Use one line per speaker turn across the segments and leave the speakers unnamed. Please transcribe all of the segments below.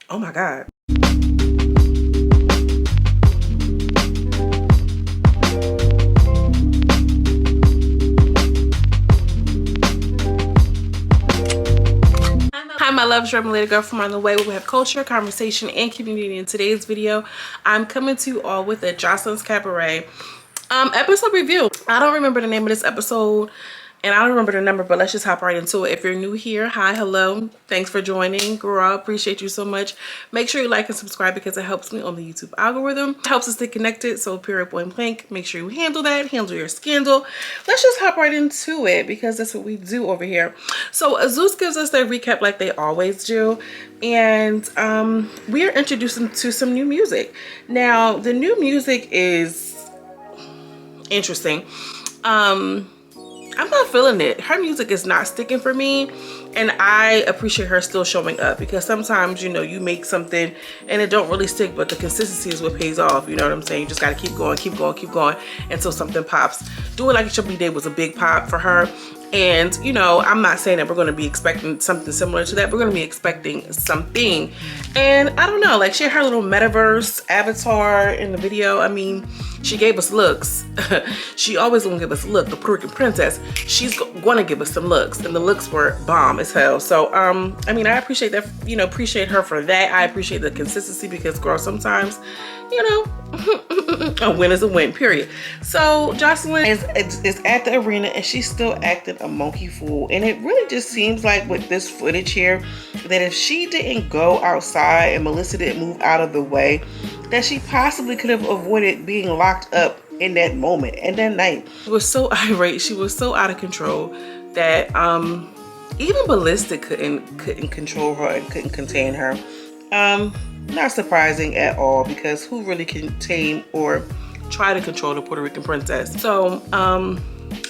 Oh my God. Hi my loves, I'm Lady Girl from On The Way, where we have culture, conversation, and community. In today's video, I'm coming to you all with a JOSELIN'S Cabaret episode review. I don't remember the name of this episode and I don't remember the number, but let's just hop right into it. If you're new here, hi, hello, thanks for joining. Girl, I appreciate you so much. Make sure you like and subscribe because it helps me on the YouTube algorithm. It helps us stay connected, so period, point blank. Make sure you handle that, handle your scandal. Let's just hop right into it because that's what we do over here. So Zeus gives us their recap like they always do, and we are introducing to some new music. Now, the new music is interesting. I'm not feeling it. Her music is not sticking for me, and I appreciate her still showing up because sometimes, you know, you make something and it don't really stick, but the consistency is what pays off. You know what I'm saying? You just got to keep going, keep going, keep going until something pops. Do It Like It Should Be Day was a big pop for her. And, you know, I'm not saying that we're going to be expecting something similar to that. We're going to be expecting something. And I don't know, like she had her little metaverse avatar in the video. I mean, she gave us looks. She always gonna give us a look. The Puerto Rican princess, she's gonna give us some looks. And the looks were bomb as hell. So, I mean, I appreciate that, you know, appreciate her for that. I appreciate the consistency because, girl, sometimes, you know, a win is a win, period. So Jocelyn is at the arena and she's still acting a monkey fool. And it really just seems like with this footage here that if she didn't go outside and Melissa didn't move out of the way, that she possibly could have avoided being locked up in that moment and that night. She was so irate, she was so out of control that even Ballistic couldn't control her and couldn't contain her. Not surprising at all because who really can tame or try to control the Puerto Rican princess? So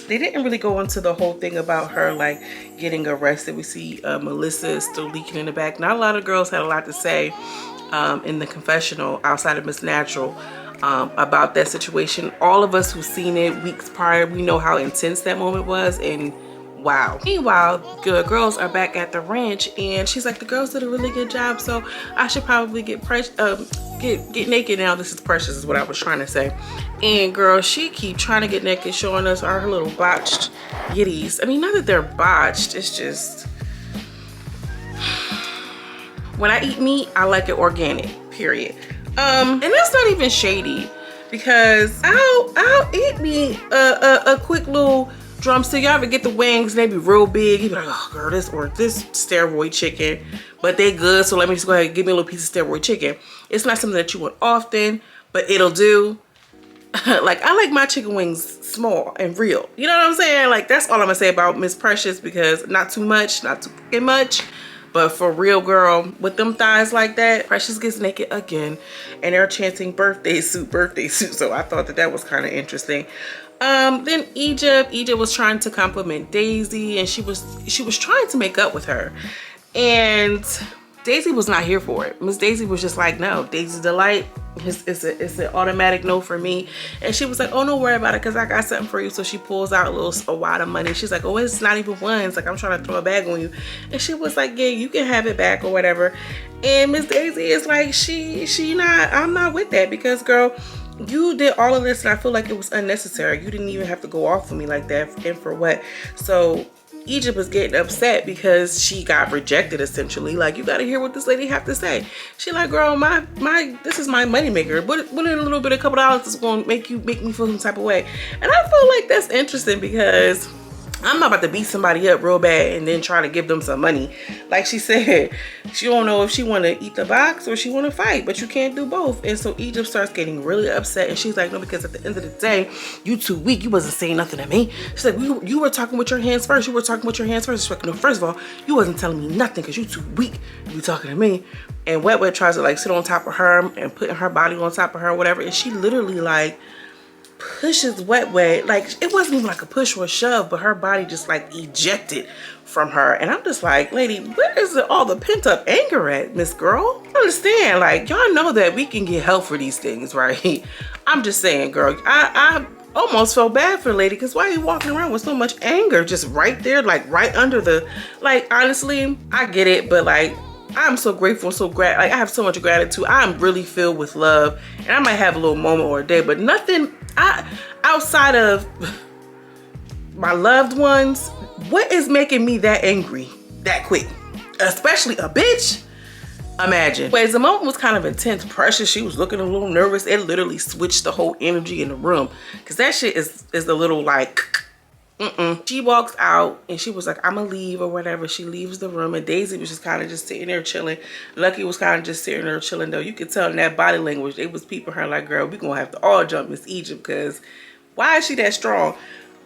they didn't really go into the whole thing about her like getting arrested. We see Melissa is still leaking in the back. Not a lot of girls had a lot to say in the confessional outside of Miss Natural about that situation. All of us who've seen it weeks prior, we know how intense that moment was, and wow. Meanwhile, the girls are back at the ranch and she's like, the girls did a really good job, so I should probably get naked now. This is Precious is what I was trying to say. And girl, she keep trying to get naked, showing us her little botched yitties. I mean, not that they're botched, it's just when I eat meat, I like it organic, period. And that's not even shady because I'll eat me a quick little drumstick. Y'all ever get the wings, they be real big, you be like, oh girl, this steroid chicken, but they good, so let me just go ahead and give me a little piece of steroid chicken. It's not something that you want often, but it'll do. Like, I like my chicken wings small and real, you know what I'm saying? Like, that's all I'm gonna say about Miss Precious, because not too much, not too fucking much, but for real, girl, with them thighs like that. Precious gets naked again and they're chanting birthday suit, so I thought that was kind of interesting. Then Egypt was trying to compliment Daisy and she was trying to make up with her, and Daisy was not here for it. Miss Daisy was just like, no, Daisy's Delight, it's an automatic no for me. And she was like, oh, don't worry about it because I got something for you. So she pulls out a wad of money. She's like, oh, it's not even one. It's like, I'm trying to throw a bag on you. And she was like, yeah, you can have it back or whatever. And Miss Daisy is like, I'm not with that because, girl, you did all of this and I feel like it was unnecessary. You didn't even have to go off on me like that, and for what? So Egypt was getting upset because she got rejected essentially. Like, you gotta hear what this lady have to say. She like, girl, this is my money maker. What a little bit, a couple dollars is gonna make me feel some type of way. And I feel like that's interesting because I'm not about to beat somebody up real bad and then try to give them some money. Like she said, she don't know if she want to eat the box or she want to fight, but you can't do both. And so Egypt starts getting really upset and she's like, no, because at the end of the day, you too weak. You wasn't saying nothing to me. She's like, you were talking with your hands first. You were talking with your hands first. She's like, no, first of all, you wasn't telling me nothing because you too weak to be talking to me. And Wet Wet tries to like sit on top of her and putting her body on top of her or whatever. And she literally like pushes Wet Wet, like it wasn't even like a push or a shove, but her body just like ejected from her. And I'm just like, lady, where is all the pent-up anger at, Miss Girl? I understand, like, y'all know that we can get help for these things, right? I'm just saying, girl, I almost felt bad for the lady because why are you walking around with so much anger just right there, like right under the, like, honestly, I get it, but like, I'm so grateful, like I have so much gratitude. I'm really filled with love, and I might have a little moment or a day, but nothing outside of my loved ones. What is making me that angry that quick? Especially a bitch. Imagine. Anyways, the moment was kind of intense. Precious, she was looking a little nervous. It literally switched the whole energy in the room, because that shit is a little like She walks out and she was like, I'm gonna leave or whatever. She leaves the room, and Daisy was just kind of just sitting there chilling. Lucky was kind of just sitting there chilling though. You could tell in that body language, they was peeping her like, girl, we gonna have to all jump Miss Egypt, because why is she that strong?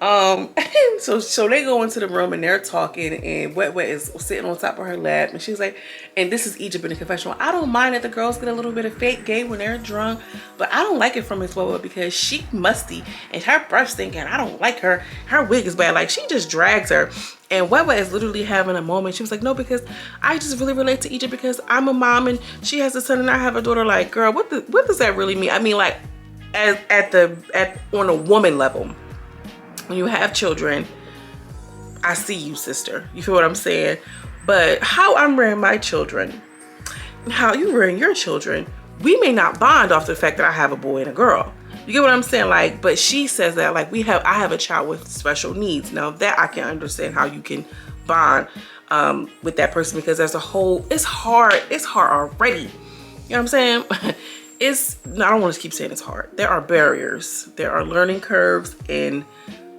So they go into the room and they're talking, and Wet Wet is sitting on top of her lap, and she's like, and this is Egypt in the confessional. I don't mind that the girls get a little bit of fake gay when they're drunk, but I don't like it from Miss Wet Wet, because she musty and her breath stinking. I don't like her. Her wig is bad. Like, she just drags her. And Wet Wet is literally having a moment. She was like, no, because I just really relate to Egypt, because I'm a mom and she has a son and I have a daughter. Like, girl, what does that really mean? I mean, like, on a woman level. When you have children, I see you, sister. You feel what I'm saying? But how I'm rearing my children, how you rearing your children, we may not bond off the fact that I have a boy and a girl. You get what I'm saying? Like, but she says that, like, I have a child with special needs. Now that I can understand how you can bond with that person, because there's a whole, it's hard already. You know what I'm saying? I don't want to keep saying it's hard. There are barriers, there are learning curves, and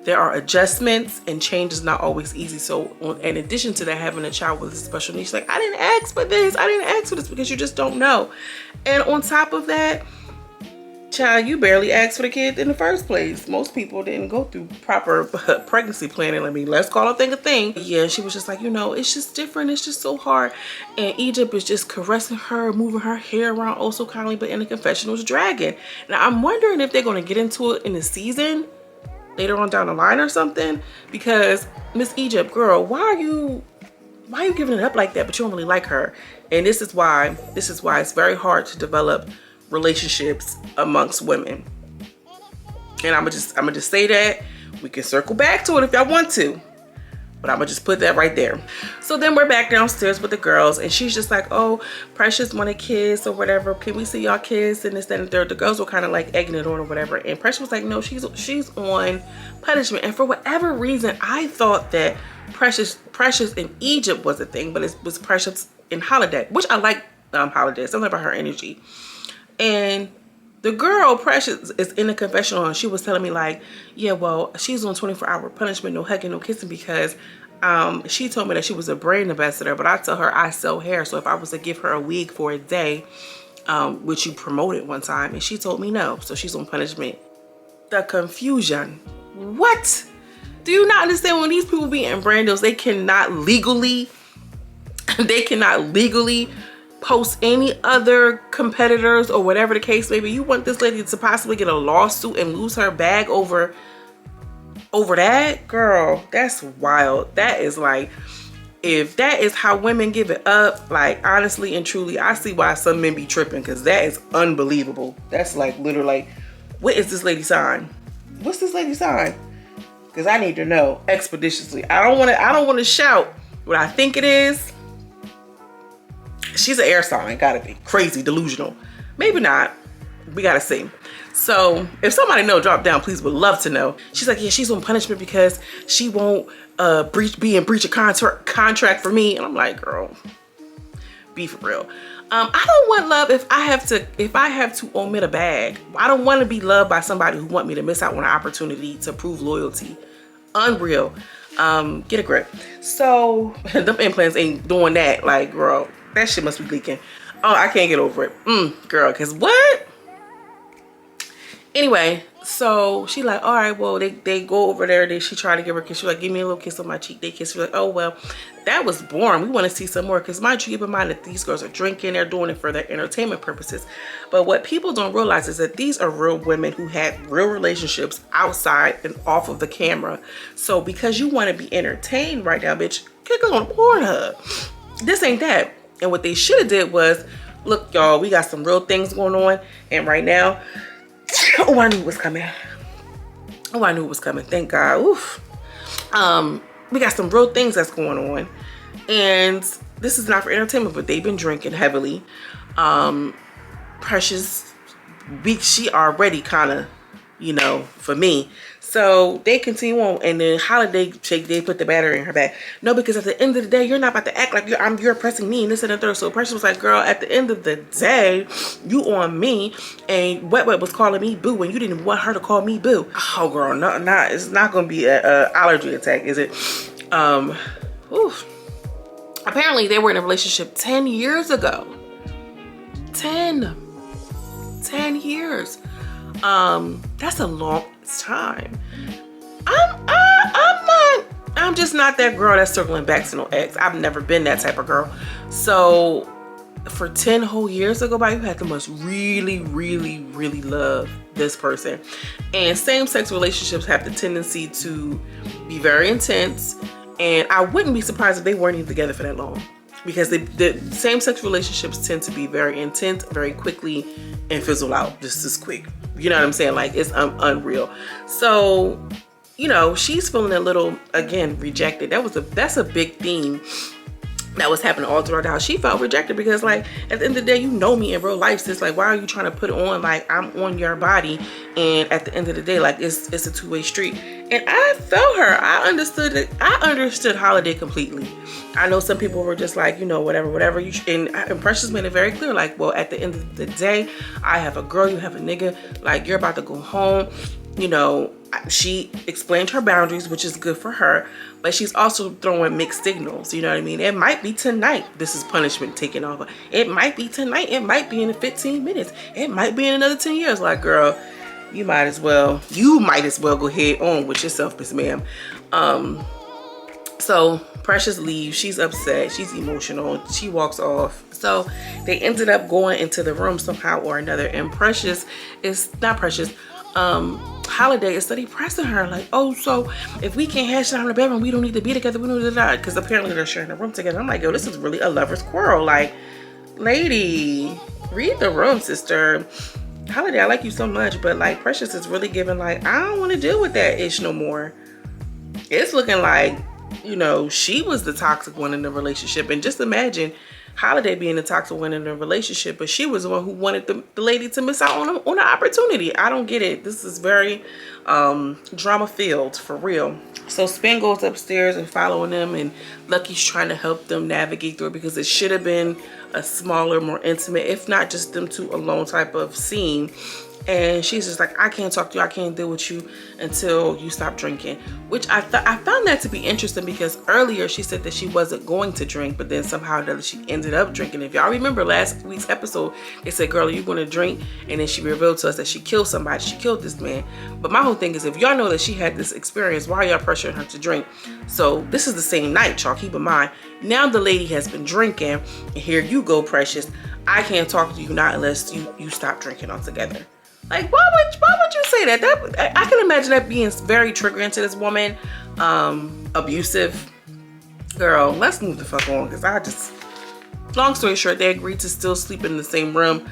there are adjustments, and change is not always easy. So in addition to that, having a child with a special needs, like, I didn't ask for this, I didn't ask for this, because you just don't know. And on top of that, child, you barely asked for the kid in the first place. Most people didn't go through proper pregnancy planning. I mean, let's call a thing. Yeah, she was just like, you know, it's just different. It's just so hard. And Egypt is just caressing her, moving her hair around oh so kindly, but in the confessional was dragging. Now, I'm wondering if they're going to get into it in the season later on down the line or something, because Miss Egypt, girl, why are you giving it up like that? But you don't really like her. And this is why it's very hard to develop relationships amongst women. And I'm gonna just say that. We can circle back to it if y'all want to, but I'm gonna just put that right there. So then we're back downstairs with the girls, and she's just like, oh, Precious wanted kiss or whatever. Can we see y'all kiss? And this, that, and the third. The girls were kind of like egging it on or whatever. And Precious was like, no, she's on punishment. And for whatever reason, I thought that Precious in Egypt was a thing, but it was Precious in Holiday, which I like. Holiday, something about her energy. And the girl, Precious, is in the confessional, and she was telling me like, yeah, well, she's on 24-hour punishment, no hugging, no kissing, because she told me that she was a brand ambassador, but I tell her I sell hair. So if I was to give her a wig for a day, which you promoted one time, and she told me no, so she's on punishment. The confusion. What? Do you not understand? When these people be in brandos, they cannot legally post any other competitors or whatever the case may be. You want this lady to possibly get a lawsuit and lose her bag over that? Girl, that's wild. That is like, if that is how women give it up, like, honestly and truly, I see why some men be tripping, because that is unbelievable. That's like literally like, what is this lady's sign? What's this lady's sign? Because I need to know expeditiously. I don't want to shout what I think it is. She's an air sign, gotta be crazy, delusional. Maybe not, we gotta see. So if somebody know, drop down, please, would love to know. She's like, yeah, she's on punishment because she won't be in breach of contract for me. And I'm like, girl, be for real. I don't want love if I have to omit a bag. I don't want to be loved by somebody who want me to miss out on an opportunity to prove loyalty. Unreal. Get a grip. So them implants ain't doing that. Like, girl, that shit must be leaking. Oh, I can't get over it. Girl, cause what? Anyway, so she like, all right, well, they go over there. She tried to give her a kiss. She like, give me a little kiss on my cheek. They kiss. She's like, oh, well, that was boring. We want to see some more. Because mind you, keep in mind that these girls are drinking. They're doing it for their entertainment purposes. But what people don't realize is that these are real women who had real relationships outside and off of the camera. So because you want to be entertained right now, bitch, click on Pornhub. This ain't that. And what they should have did was, look, y'all, we got some real things going on. And right now, oh, I knew it was coming. Oh, I knew it was coming. Thank God. Oof. We got some real things that's going on. And this is not for entertainment, but they've been drinking heavily. Precious week, she already kind of, you know, for me. So they continue on, and then Holiday they put the battery in her back. No, because at the end of the day, you're not about to act like you're oppressing me and this and the third. So Precious was like, girl, at the end of the day, you on me, and Wet was calling me boo, and you didn't want her to call me boo. Oh, girl, no, it's not gonna be a allergy attack, is it? Oof. Apparently, they were in a relationship 10 years ago. 10 years. That's a long time. I'm just not that girl that's circling back to no ex. I've never been that type of girl. So for 10 whole years to go by, you had to must really love this person. And same-sex relationships have the tendency to be very intense, and I wouldn't be surprised if they weren't even together for that long, because the same-sex relationships tend to be very intense very quickly and fizzle out just as quick. You know what I'm saying? Like, it's unreal. So, you know, she's feeling a little, again, rejected. That's a big theme that was happening all throughout the house. She felt rejected because, like, at the end of the day, you know me in real life, sis. Like, why are you trying to put it on like I'm on your body? And at the end of the day, like, it's a two-way street. And I felt her. I understood it. I understood Holiday completely. I know some people were just like, you know, whatever. And Precious made it very clear, like, well, at the end of the day, I have a girl, you have a nigga. Like, you're about to go home. You know, she explained her boundaries, which is good for her, but she's also throwing mixed signals. You know what I mean? It might be tonight. This is punishment taken off. It might be tonight. It might be in 15 minutes. It might be in another 10 years. Like, girl, you might as well go ahead on with yourself, Miss Ma'am. So Precious leaves. She's upset. She's emotional. She walks off. So they ended up going into the room somehow or another, and Holiday is steady pressing her like, oh, so if we can't hash it out in the bedroom, we don't need to be together, we don't need to, because apparently they're sharing a room together. I'm like, yo, this is really a lover's quarrel. Like, lady, read the room, sister. Holiday, I like you so much, but like, Precious is really giving like, I don't want to deal with that ish no more. It's looking like, you know, she was the toxic one in the relationship. And just imagine Holiday being the toxic one in the relationship, but she was the one who wanted the lady to miss out on an opportunity. I don't get it. This is very drama filled, for real. So Spin goes upstairs and following them, and Lucky's trying to help them navigate through it, because it should have been a smaller, more intimate, if not just them two alone type of scene. And she's just like, I can't talk to you, I can't deal with you until you stop drinking. Which I found that to be interesting, because earlier she said that she wasn't going to drink, but then somehow or another she ended up drinking. If y'all remember last week's episode, they said, girl, are you going to drink? And then she revealed to us that she killed somebody. She killed this man. But my whole thing is, if y'all know that she had this experience, why are y'all pressuring her to drink? So this is the same night, y'all. Keep in mind, now the lady has been drinking, and here you go, Precious. I can't talk to you not unless you stop drinking altogether. Like, why would you say that? I can imagine that being very triggering to this woman. Abusive. Girl, let's move the fuck on, because long story short, they agreed to still sleep in the same room,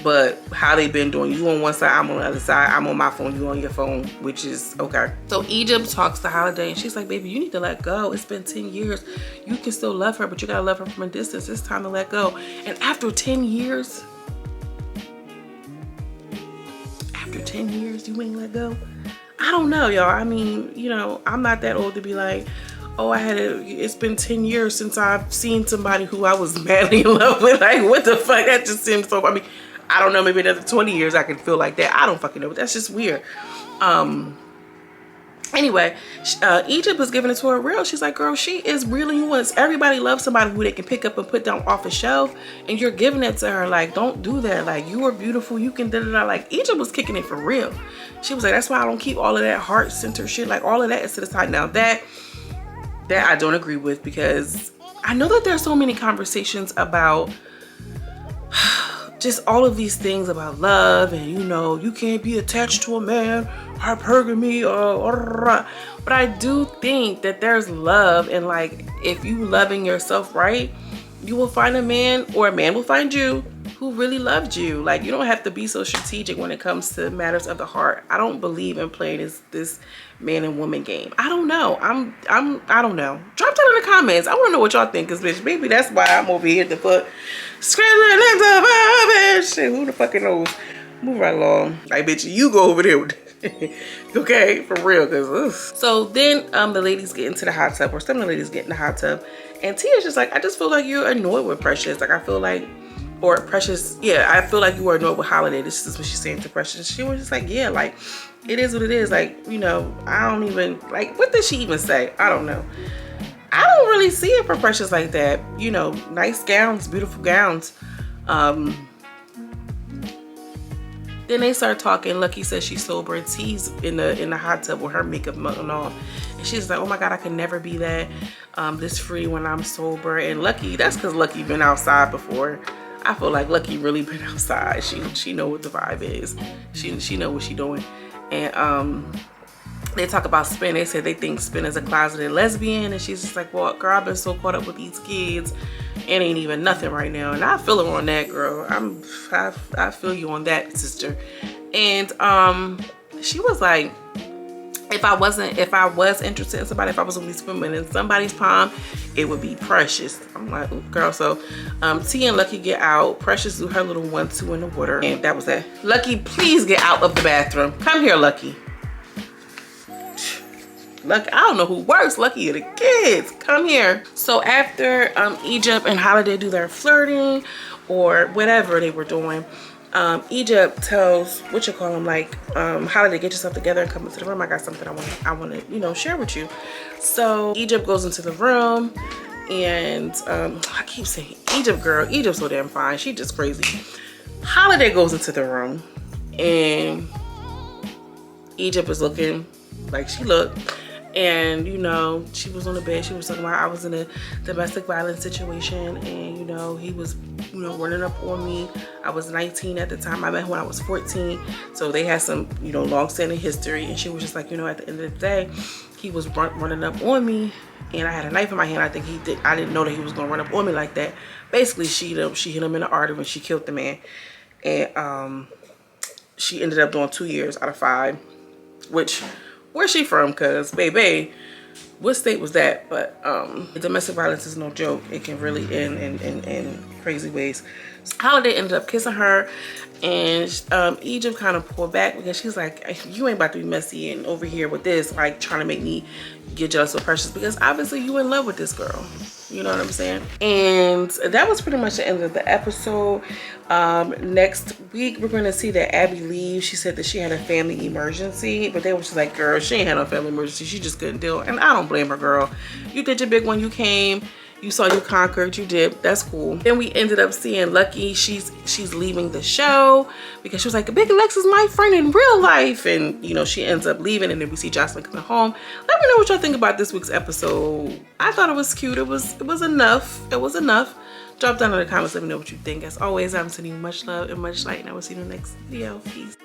but how they been doing, you on one side, I'm on the other side, I'm on my phone, you on your phone, which is okay. So Egypt talks to Holiday, and she's like, baby, you need to let go. It's been 10 years. You can still love her, but you gotta love her from a distance. It's time to let go. And after 10 years, you ain't let go? I don't know, y'all. I mean, you know, I'm not that old to be like, oh, it's been 10 years since I've seen somebody who I was madly in love with. Like, what the fuck? That just seems so, I mean, I don't know, maybe another 20 years I can feel like that. I don't fucking know, but that's just weird. Anyway, Egypt was giving it to her real. She's like, girl, she is really wants. Everybody loves somebody who they can pick up and put down off a shelf, and you're giving it to her. Like, don't do that. Like, you are beautiful. You can da-da-da. Like, Egypt was kicking it for real. She was like, that's why I don't keep all of that heart center shit. Like, all of that is to the side. Now that I don't agree with, because I know that there's so many conversations about just all of these things about love, and you know, you can't be attached to a man, hypergamy, but I do think that there's love, and like, if you loving yourself right, you will find a man, or a man will find you, who really loved you. Like, you don't have to be so strategic when it comes to matters of the heart. I don't believe in playing this man and woman game. I don't know. I don't know. Drop that in the comments. I want to know what y'all think, because bitch, maybe that's why I'm over here to put screaming into my shit. Who the fucking knows? Move right along. Like, bitch, you go over there with okay, for real, because so then the ladies get into the hot tub, or some of the ladies get in the hot tub, and Tia's just like, I just feel like you're annoyed with Precious. Like, I feel like, or Precious, yeah, I feel like you were annoyed with Holiday. This is what she's saying to Precious. She was just like, yeah, like, it is what it is. Like, you know, I don't even, like, what did she even say? I don't know. I don't really see it for Precious like that. You know, nice gowns, beautiful gowns. Then they start talking. Lucky says she's sober, and T's in the hot tub with her makeup melting off. And she's like, oh my God, I can never be that this free when I'm sober. And Lucky, that's because Lucky been outside before. I feel like Lucky really been outside. She know what the vibe is. She know what she doing. And they talk about Spin. They said they think Spin is a closeted lesbian, and she's just like, well, girl, I've been so caught up with these kids. It ain't even nothing right now. And I feel her on that, girl. I feel you on that, sister. And she was like, if I was interested in somebody, if I was only swimming in somebody's pond, it would be Precious. I'm like, girl. So T and Lucky get out. Precious do her little 1-2 in the water, and that was that. Lucky, please get out of the bathroom. Come here, Lucky. Lucky, I don't know who works, Lucky or the kids. Come here. So after Egypt and Holiday do their flirting or whatever they were doing, Egypt tells, like, Holiday, get yourself together and come into the room. I got something I want to, you know, share with you. So Egypt goes into the room, and I keep saying Egypt, girl. Egypt's so damn fine. She just crazy. Holiday goes into the room, and Egypt is looking like she looked. And, you know, she was on the bed. She was talking about, I was in a domestic violence situation, and, you know, he was, you know, running up on me. I was 19 at the time. I met him when I was 14. So they had some, you know, long-standing history. And she was just like, you know, at the end of the day, he was running up on me, and I had a knife in my hand. I didn't know that he was going to run up on me like that. Basically, she hit him in the artery and she killed the man. And she ended up doing 2 years out of 5, which... Where's she from? Cause baby, what state was that? But domestic violence is no joke. It can really end in crazy ways. Holiday ended up kissing her, and Egypt kind of pulled back because she's like, you ain't about to be messy and over here with this, like trying to make me get jealous of Precious, because obviously you in love with this girl. You know what I'm saying? And that was pretty much the end of the episode. Next week, we're going to see that Abby leaves. She said that she had a family emergency, but they were just like, girl, she ain't had no family emergency. She just couldn't deal. And I don't blame her, girl. You did your big one. You came. You saw, you conquered, you did. That's cool. Then we ended up seeing Lucky. She's leaving the show because she was like, Big Lex is my friend in real life. And, you know, she ends up leaving, and then we see Jocelyn coming home. Let me know what y'all think about this week's episode. I thought it was cute. It was enough. It was enough. Drop down in the comments. Let me know what you think. As always, I'm sending you much love and much light, and I will see you in the next video. Peace.